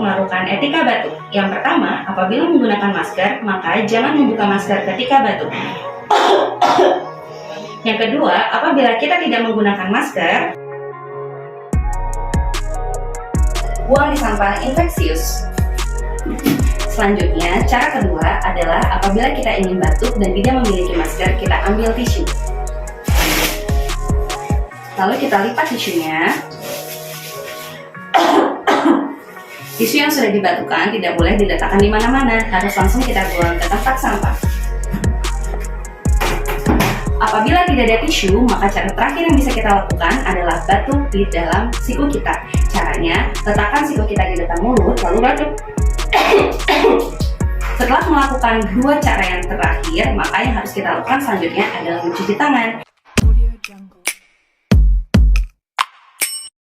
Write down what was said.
melakukan etika batuk. Yang pertama, apabila menggunakan masker, maka jangan membuka masker ketika batuk. Yang kedua, apabila kita tidak menggunakan masker, buang di sampah infeksius. Selanjutnya, cara kedua adalah apabila kita ingin batuk dan tidak memiliki masker, kita ambil tisu. Lalu kita lipat tisunya. Tisu yang sudah dibatukan tidak boleh diletakkan di mana-mana, harus langsung kita buang ke tempat sampah. Apabila tidak ada tisu, maka cara terakhir yang bisa kita lakukan adalah batuk di dalam siku kita. Caranya, letakkan siku kita di depan mulut, lalu batuk. Setelah melakukan dua cara yang terakhir, maka yang harus kita lakukan selanjutnya adalah mencuci tangan.